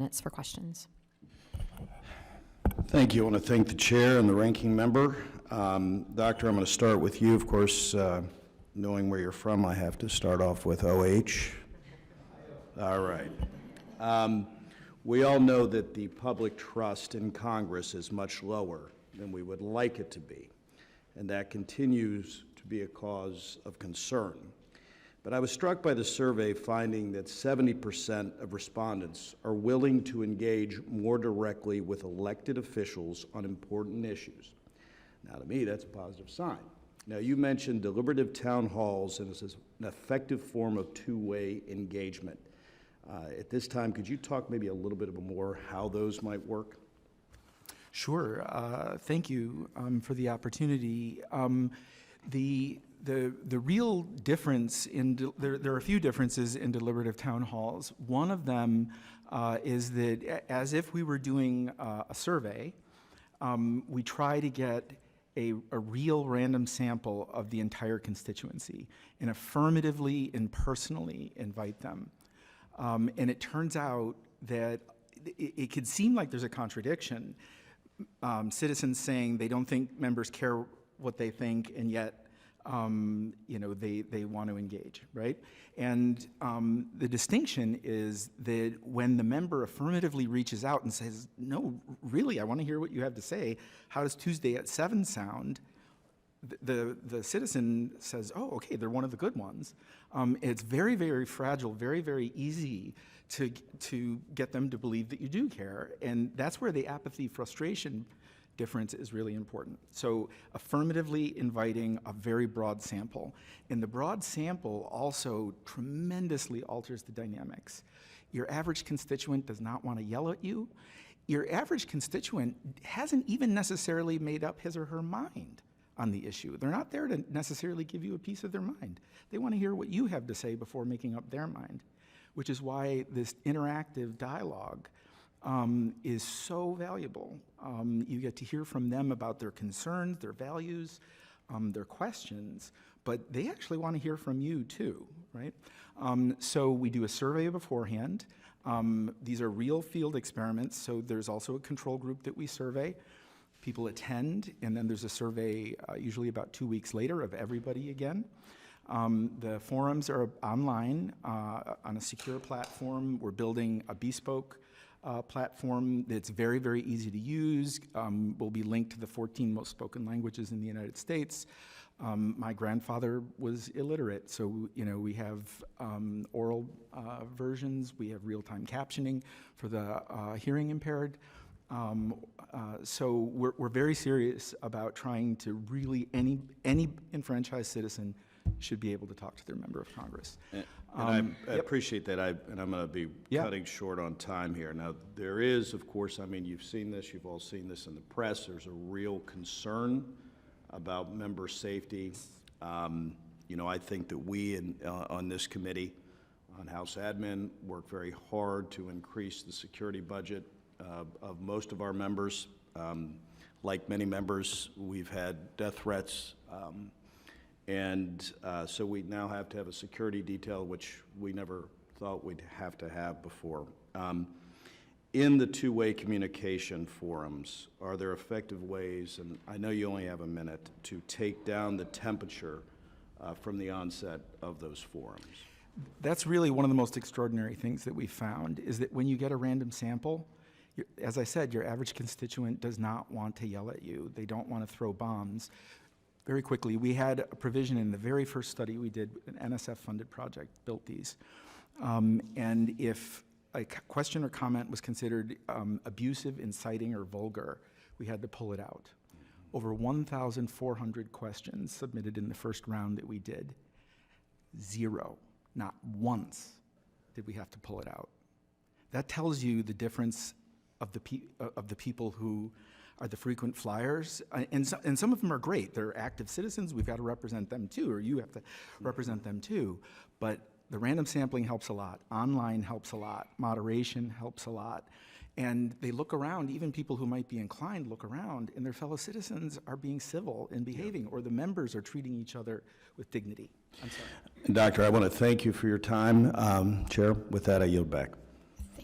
minutes for questions. Thank you. I want to thank the chair and the ranking member. Doctor, I'm going to start with you. Of course, knowing where you're from, I have to start off with OH. All right. We all know that the public trust in Congress is much lower than we would like it to be, and that continues to be a cause of concern. But I was struck by the survey finding that 70% of respondents are willing to engage more directly with elected officials on important issues. Now, to me, that's a positive sign. Now, you mentioned deliberative town halls, and this is an effective form of two-way engagement. At this time, could you talk maybe a little bit more how those might work? Sure. Thank you for the opportunity. The real difference there are a few differences in deliberative town halls. One of them is that as if we were doing a survey, we try to get a real random sample of the entire constituency and affirmatively and personally invite them. And it turns out that it could seem like there's a contradiction. Citizens saying they don't think members care what they think, and yet they want to engage, right? And the distinction is that when the member affirmatively reaches out and says, no, really, I want to hear what you have to say, how does Tuesday at 7 sound? The citizen says, oh, okay, they're one of the good ones. It's very, very fragile, very, very easy to get them to believe that you do care. And that's where the apathy frustration difference is really important. So affirmatively inviting a very broad sample. And the broad sample also tremendously alters the dynamics. Your average constituent does not want to yell at you. Your average constituent hasn't even necessarily made up his or her mind on the issue. They're not there to necessarily give you a piece of their mind. They want to hear what you have to say before making up their mind, which is why this interactive dialogue is so valuable. You get to hear from them about their concerns, their values, their questions, but they actually want to hear from you too, right? So we do a survey beforehand. These are real field experiments, so there's also a control group that we survey. People attend, and then there's a survey usually about 2 weeks later of everybody again. The forums are online on a secure platform. We're building a bespoke platform that's very, very easy to use. Will be linked to the 14 most spoken languages in the United States. My grandfather was illiterate, so we have oral versions. We have real-time captioning for the hearing impaired. So we're very serious about trying to really, any enfranchised citizen should be able to talk to their member of Congress. And I appreciate that, and I'm going to be cutting short on time here. Now, there is, of course, I mean, you've seen this, you've all seen this in the press, there's a real concern about member safety. I think that we on this committee, on House Admin, work very hard to increase the security budget of most of our members. Like many members, we've had death threats, so we now have to have a security detail, which we never thought we'd have to have before. In the two-way communication forums, are there effective ways, and I know you only have a minute, to take down the temperature from the onset of those forums? That's really one of the most extraordinary things that we found, is that when you get a random sample, as I said, your average constituent does not want to yell at you. They don't want to throw bombs. Very quickly, we had a provision in the very first study we did, an NSF-funded project, built these. And if a question or comment was considered abusive, inciting, or vulgar, we had to pull it out. Over 1,400 questions submitted in the first round that we did. Zero, not once, did we have to pull it out. That tells you the difference of the people who are the frequent flyers, and some of them are great. They're active citizens. We've got to represent them too, or you have to represent them too. But the random sampling helps a lot. Online helps a lot. Moderation helps a lot. And they look around, even people who might be inclined look around, and their fellow citizens are being civil and behaving, or the members are treating each other with dignity. I'm sorry. Doctor, I want to thank you for your time. Chair, with that, I yield back.